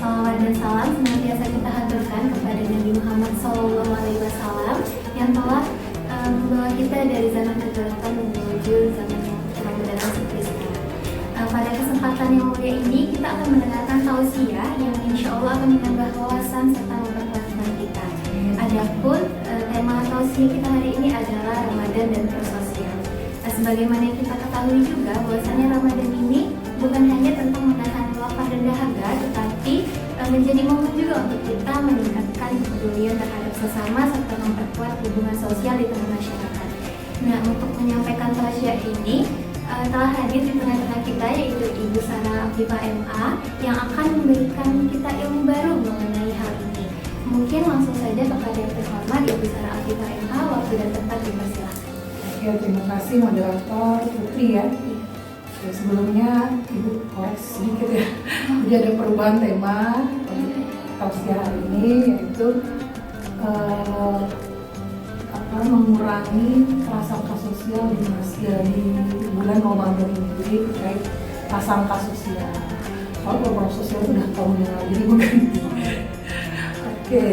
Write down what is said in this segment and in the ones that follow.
salawat dan salam senantiasa kita haturkan kepada Nabi Muhammad SAW yang telah membawa kita dari zaman kegelapan menuju zaman yang terang benderang seperti sekarang. Pada kesempatan yang mulia ini kita akan mendengarkan tausiah yang insya Allah akan menambah wawasan serta memperkuat iman kita. Adapun tema tausiah kita hari ini adalah Ramadan dan prososial. Sebagaimana yang kita ketahui juga bahwasanya Ramadan ini bukan hanya tentang menahan lapar dan dahaga, tetapi menjadi momen juga untuk kita meningkatkan kepedulian terhadap sesama serta memperkuat hubungan sosial di tengah masyarakat. Nah, untuk menyampaikan tausiah ini telah hadir di tengah-tengah kita yaitu Ibu Sarah Afifah MA yang akan memberikan kita ilmu baru mengenai hal ini. Mungkin langsung saja kepada yang terhormat Ibu Sarah Afifah MA, waktu dan tempat dipersilakan. Ya, terima kasih moderator Putri ya. Ya, sebelumnya Ibu koreksi sedikit ya. Jadi ada perubahan tema tausiah hari ini yaitu mengurangi prasangka sosial di bulan Ramadan ini. Jadi terkait prasangka sosial. Kalau sosial itu udah tahun yang lalu, jadi bukan. Oke,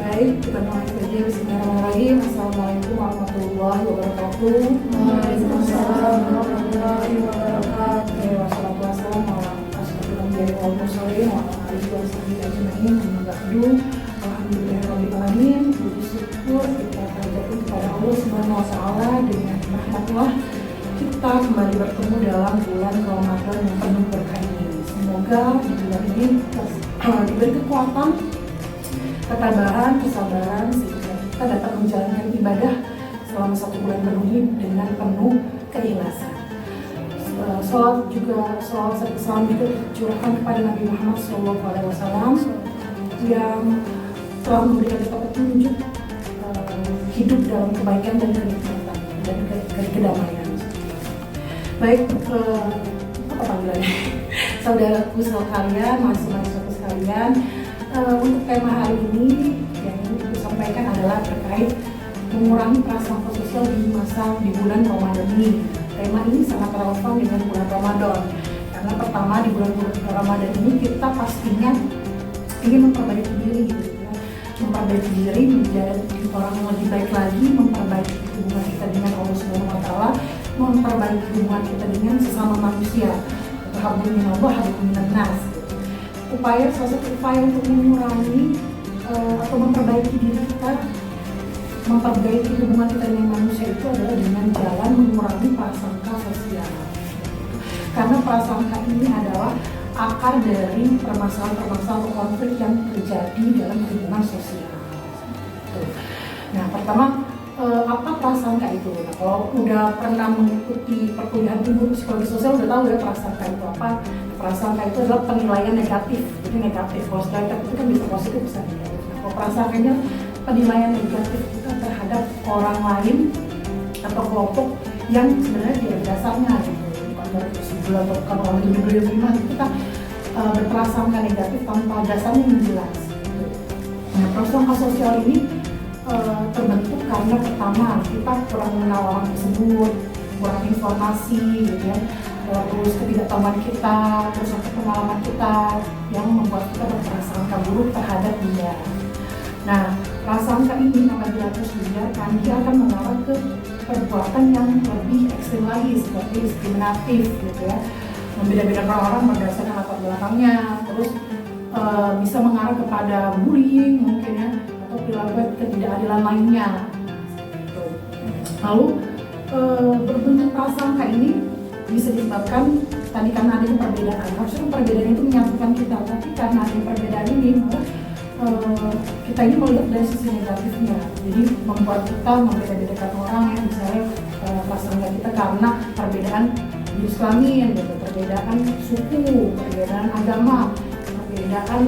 baik, kita mulai saja. Bismillahirrahmanirrahim. Assalamualaikum warahmatullahi wabarakatuh. Waalaikumsalam warahmatullahi wabarakatuh. Wassalatu wassalamu ala asyrofil anbiya'i wal mursalin wa ala alihi wa sahbihi ajma'in. Amma ba'du. Alhamdulillahirabbil alamin. Puji syukur kita panjatkan kepada Allah Subhanahu wa taala dengan rahmatullah kita kembali bertemu dalam bulan Ramadan yang penuh berkah ini. Semoga di bulan ini diberi kekuatan, ketabahan, kesabaran sehingga kita dapat menjalankan ibadah selama 1 bulan penuh ini dengan penuh keikhlasan. Salawat serta salam juga curahkan kepada Nabi Muhammad SAW yang telah memberikan kita petunjuk hidup dalam kebaikan dan kenikmatan dan kedamaian. Baik, apa panggilannya? Saudaraku sekalian, mahasiswa sekalian, untuk tema hari ini yang ingin saya sampaikan adalah terkait mengurangi prasangka sosial di bulan Ramadan ini. Tema ini sangat relevan dengan bulan Ramadan karena pertama di bulan Ramadan ini kita pastinya ingin memperbaiki diri gitu ya. Memperbaiki diri menjadi orang yang lebih baik lagi, memperbaiki hubungan kita dengan Allah Subhanahu wa taala, memperbaiki hubungan kita dengan sesama manusia. Hablum minallah, hablum minannas. Salah satu upaya untuk mengurangi atau memperbaiki diri kita, memperbaiki hubungan kita dengan manusia itu adalah dengan jalan mengurangi prasangka sosial. Karena prasangka ini adalah akar dari permasalahan konflik yang terjadi dalam hubungan sosial. Nah, pertama, apa prasangka itu? Nah, kalau udah pernah mengikuti perkuliahan ilmu psikologi sosial udah tahu ya prasangka itu apa. Prasangka itu adalah penilaian negatif, jadi negatif. Kalau negatif itu kan bisa positif, bisa negatif. Nah, kalau prasangkanya penilaian negatif kita terhadap orang lain atau kelompok yang sebenarnya tidak dasarnya gitu. Bukan orang yang beriman, kita berprasangka negatif tanpa dasarnya yang jelas. Nah, prasangka sosial ini terbentuk karena pertama kita kurang mengenal orang tersebut, kurang informasi gitu ya, terus ketidaktahuan kita, terus pengalaman kita yang membuat kita berprasangka buruk terhadap dia. Nah, prasangka ini apabila terus dibiarkan, dia akan mengarah ke perbuatan yang lebih ekstrim lagi seperti diskriminatif gitu ya, membeda-bedakan orang berdasarkan latar belakangnya, terus bisa mengarah kepada bullying mungkin ya, atau perilaku ketidakadilan lainnya. Lalu berbentuk prasangka ini bisa disebabkan tadi karena adanya perbedaan. Harusnya perbedaan itu menyatukan kita, tapi karena adanya perbedaan ini maka kita ini melihat dari sisi negatifnya. Jadi membuat kita membeda-bedakan orang ya, misalnya prasangka kita karena perbedaan jenis kelamin, gitu, perbedaan suku, perbedaan agama, perbedaan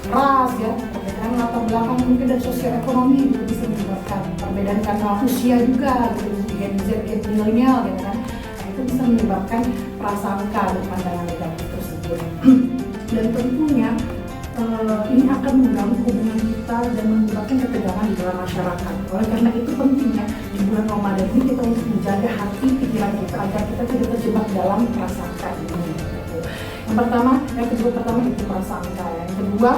ras ya, perbedaan latar belakang mungkin dari sosioekonomi itu bisa menyebabkan perbedaan karena usia juga gitu, Gen Z, Gen milenial gitu kan. Nah, itu bisa menyebabkan prasangka dan pandangan negatif tersebut. Dan tentunya ini akan mengganggu hubungan kita dan menyebabkan ketegangan di dalam masyarakat. Oleh karena itu pentingnya di bulan Ramadan ini kita untuk menjaga hati pikiran kita agar kita tidak terjebak dalam prasangka ini. Yang kedua itu prasangka ya. Yang kedua,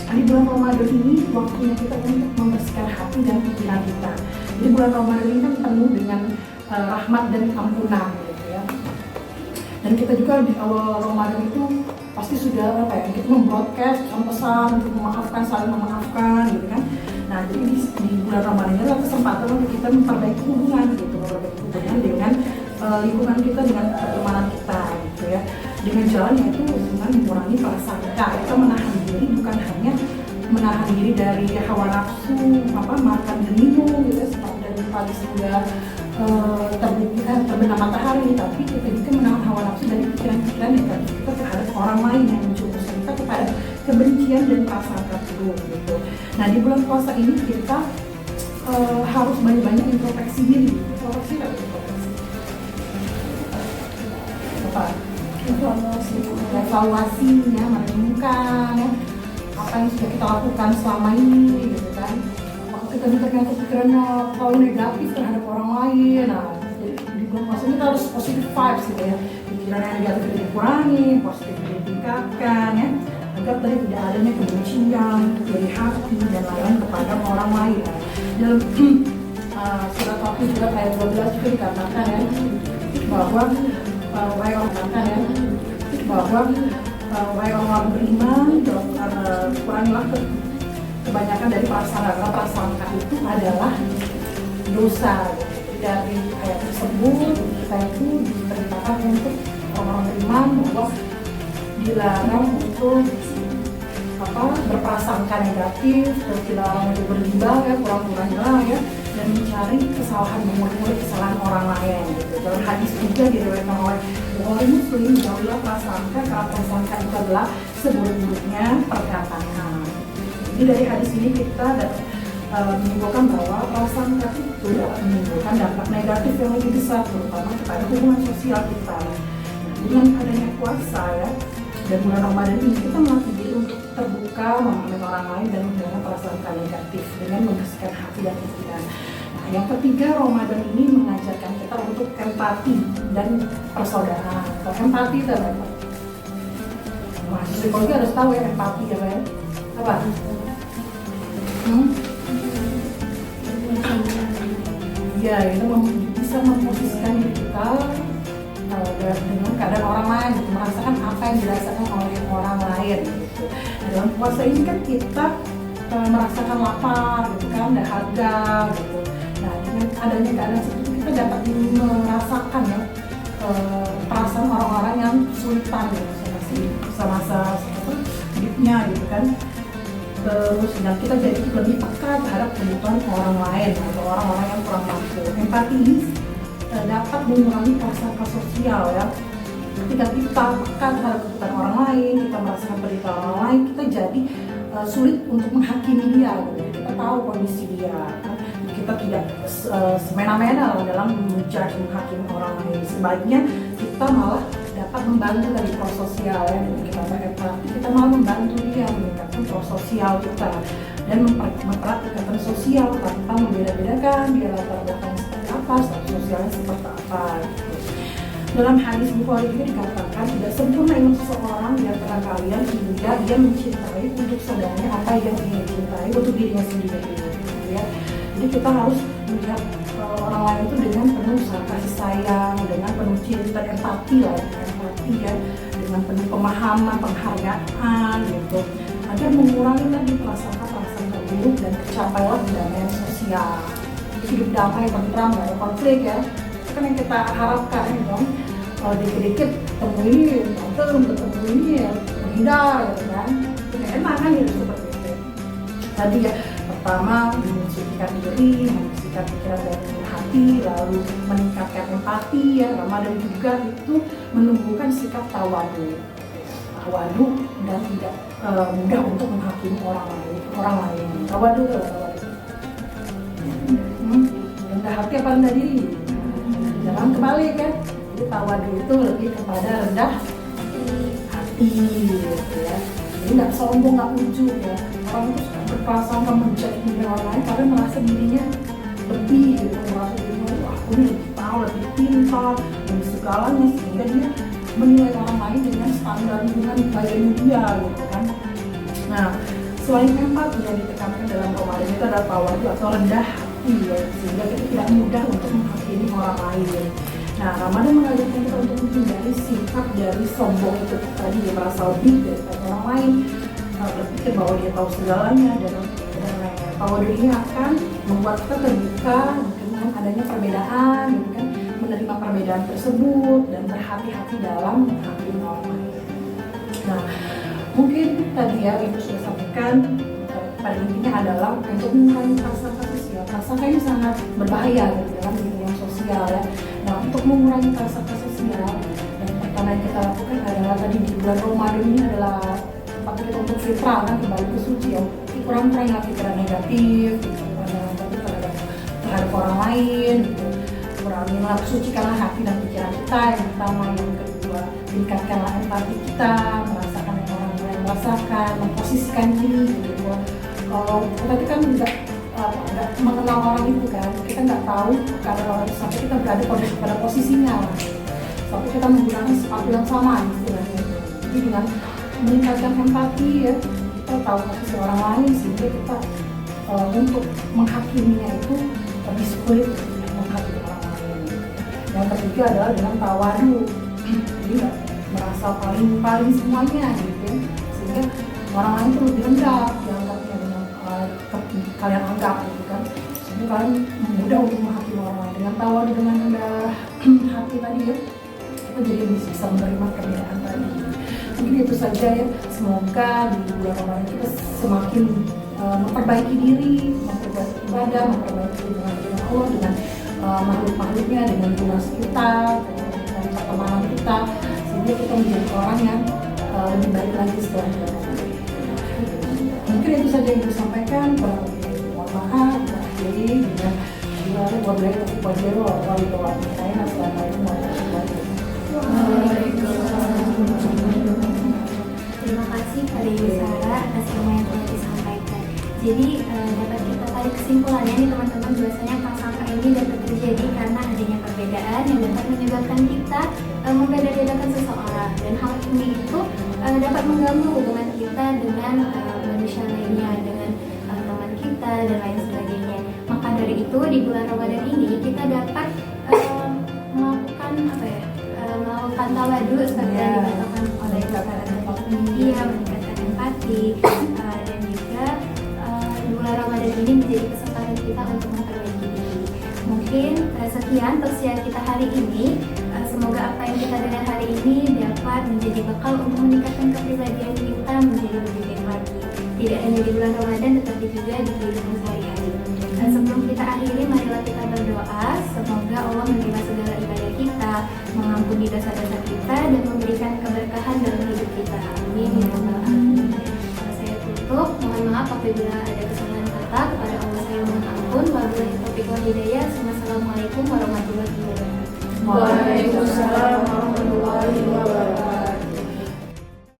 di bulan Ramadan ini waktunya kita untuk membersihkan hati dan pikiran kita. Jadi bulan Ramadan ini kan penuh dengan rahmat dan ampunan gitu ya. Dan kita juga di awal Ramadan itu pasti sudah kita membroadcast pesan untuk memaafkan, saling memaafkan gitu kan. Nah, jadi di bulan Ramadan ini adalah kesempatan untuk kita memperbaiki hubungan dengan lingkungan kita, dengan pertemanan kita gitu ya. Dengan jalan yaitu dengan mengurangi prasangka. Kita menahan diri, bukan hanya menahan diri dari hawa nafsu, makan dan minum gitu ya, seperti dari pagi sudah terbenam matahari, tapi kita juga menahan hawa nafsu dari pikiran-pikiran negatif kita terhadap orang lain yang menjerumuskan kita kepada kebencian dan prasangka buruk gitu. Nah, di bulan puasa ini kita harus banyak-banyak introspeksi diri. Introspeksi apa? Evaluasinya, merenungkan ya, apa yang sudah kita lakukan selama ini gitu kan. Kita ternyata pikirannya terlalu negatif terhadap orang lain. Nah, di bulan puasa ini kita harus positive vibes gitu ya. Pikiran yang negatif itu dikurangi, positif ditingkatkan ya, agar tadi tidak adanya kebencian dari hati dan lain kepada orang lain. Dalam surat Al-Fatihah surat ayat 12 juga dikatakan ya bahwa wahai orang beriman, kurangilah kebanyakan dari prasangka, karena prasangka itu adalah dosa. Dari ayat tersebut kita itu diperintahkan untuk orang beriman bahwa dilarang untuk berprasangka negatif, terus dilarang untuk bergibah ya, kurang-kurangnya ya, dan mencari kesalahan, mengulik kesalahan orang lain gitu. Dalam hadis juga diriwayatkan oleh Bukhari Muslim, jauhilah prasangka karena prasangka itu adalah seburuk-buruknya perkataan. Jadi dari hadis ini kita menyimpulkan bahwa prasangka itu dapat menimbulkan dampak negatif yang lebih besar, terutama kepada hubungan sosial kita. Nah, dengan adanya puasa ya, dan bulan Ramadan ini kita melatih diri untuk terbuka, memahami orang lain dan menghilangkan prasangka negatif dengan membersihkan hati dan pikiran. Nah, yang ketiga, Ramadan ini mengajarkan kita untuk empati dan persaudaraan. Kalau empati itu apa? Wah, psikologi harus tahu ya empati ya, kan? Apa? Ya, itu bisa memposisikan diri kita dengan keadaan orang lain, gitu, merasakan apa yang dirasakan oleh orang lain gitu. Nah, dalam puasa ini kan kita merasakan lapar gitu kan, dahaga gitu. Nah, dengan adanya keadaan seperti itu kita dapat merasakan ya perasaan orang-orang yang kesulitan gitu, masa-masa hidupnya gitu kan. Terus dan kita jadi lebih peka terhadap kebutuhan orang lain atau orang-orang yang kurang mampu. Empati ini dapat mengurangi prasangka sosial ya. Ketika kita peka terhadap kebutuhan orang lain, kita merasakan penderitaan orang lain, kita jadi sulit untuk menghakimi dia gitu. Kita tahu kondisi dia kan? Kita tidak semena-mena dalam menghakimi orang lain. Sebaliknya kita malah dapat membantu dari prososial ya, dengan kita berempati, kita malah membantu dia meningkatkan prososial kita dan mempererat ikatan sosial tanpa membeda-bedakan dia latar belakang seperti apa, status sosialnya seperti apa gitu. Dalam hadis Bukhari juga dikatakan tidak sempurna iman seseorang di antara kalian hingga dia mencintai untuk saudaranya apa yang dia cintai untuk dirinya sendiri gitu ya. Jadi kita harus melihat orang lain itu dengan penuh kasih sayang, dengan penuh cinta, empati lah, ya, dengan penuh pemahaman, penghargaan gitu, agar mengurangi lagi prasangka buruk dan tercapailah kedamaian sosial, hidup damai, tentram, gak ada konflik ya. Itu kan yang kita harapkan ya dong. Kalau dikit-dikit ketemu ini, ketemu ini ya menghindar gitu kan, itu enak kan hidup seperti itu. Tadi ya, pertama mensucikan diri, membersihkan pikiran dan hati, lalu meningkatkan empati ya. Ramadan juga itu menumbuhkan sikap tawadu dan tidak mudah untuk menghakimi orang lain. Tawadu rendah hati apa rendah diri? Jangan kebalik kan. Jadi tawadu itu lebih kepada rendah hati gitu ya. Jadi nggak sombong, nggak ujub ya. Orang itu suka berprasangka menjadi orang lain karena merasa dirinya lebih gitu, merasa dirinya aku lebih tahu, lebih pintar, lebih segalanya, sehingga dia menilai orang lain dengan standar dengan gayanya dia gitu kan. Nah, selain empati yang ditekankan dalam Ramadan itu adalah tawadu atau rendah hati ya, sehingga kita tidak mudah untuk menghakimi orang lain. Nah, Ramadan mengajarkan kita untuk menghindari sifat dari sombong itu tadi, dia merasa lebih daripada orang lain, berpikir bahwa dia tahu segalanya, dan tawadu ini akan membuat kita terbuka dengan adanya perbedaan, gitu kan, menerima perbedaan tersebut dan berhati-hati dalam menghakimi orang lain. Nah, mungkin tadi ya Ibu sudah sampaikan, pada intinya adalah untuk mengurangi prasangka sosial. Prasangka ini sangat berbahaya gitu, dalam lingkungan sosial ya. Nah, untuk mengurangi prasangka sosial, yang pertama yang kita lakukan adalah tadi di bulan Ramadan ini adalah tempat kita untuk fitrah kan, kembali ke suci ya. Kurang-kurangi pikiran negatif gitu, terhadap orang lain gitu. Kurangilah, sucikanlah hati dan pikiran kita yang pertama. Yang kedua, tingkatkanlah empati kita, merasakan yang orang lain merasakan, memposisikan diri gitu. Kalau kita kan nggak mengenal orang itu kan, kita nggak tahu karena orang itu sampai kita berada pada posisinya lah. Sampai kita menggunakan sepatu yang sama gitu kan. Jadi dengan meningkatkan empati ya, kita tahu posisi orang lain sehingga kita untuk menghakiminya itu lebih sulit menghakimi orang lain. Yang ketiga adalah dengan tawadu, jadi nggak merasa paling semuanya gitu ya, sehingga orang lain itu lebih rendah dianggapnya dengan kalian anggap gitu kan, sehingga kalian mudah untuk menghakimi orang lain. Dengan tawadu, dengan rendah hati tadi ya, kita jadi bisa menerima perbedaan tadi. Mungkin itu saja ya, semoga di bulan Ramadan kita semakin memperbaiki diri, memperbaiki ibadah, memperbaiki hubungan dengan Allah, dengan makhluk-makhluknya, dengan lingkungan sekitar, dengan pertemanan kita, sehingga kita menjadi orang yang lebih baik lagi setelah bulan Ramadan. Mungkin itu saja yang saya sampaikan. Mohon maaf, jadi dengan wabillahi taufiq wal hidayah. Assalamualaikum warahmatullahi wabarakatuh. Terima kasih pada Ibu Sarah atas ilmu yang telah disampaikan. Jadi dapat kita tarik kesimpulannya nih teman-teman, bahwasanya prasangka ini dapat terjadi karena adanya perbedaan yang dapat menyebabkan kita membeda-bedakan seseorang, dan hal ini itu dapat mengganggu hubungan kita dengan manusia lainnya, dengan teman kita dan lain sebagainya. Maka dari itu di bulan Ramadan ini kita dapat melakukan melakukan tawadu seperti yang dikatakan oleh meningkatkan empati, dan juga bulan Ramadan ini menjadi kesempatan kita untuk memperbaiki diri. Mungkin sekian tausiah kita hari ini. Semoga apa yang kita dengar hari ini dapat menjadi bekal untuk meningkatkan kepribadian kita menjadi lebih baik lagi. Tidak hanya di bulan Ramadan, tetapi juga di kehidupan sehari-hari. Sebelum kita akhiri, marilah kita berdoa. Semoga Allah menerima segala ibadah kita, mengampuni dosa-dosa kita, dan memberikan keberkahan dalam hidup kita. Amin ya rabbal alamin. Saya tutup. Mohon maaf apabila ada kesalahan kata. Kepada Allah saya mohon ampun. Wabillahi taufiq wal hidayah. Wassalamualaikum warahmatullahi wabarakatuh. Waalaikumsalam warahmatullahi wabarakatuh.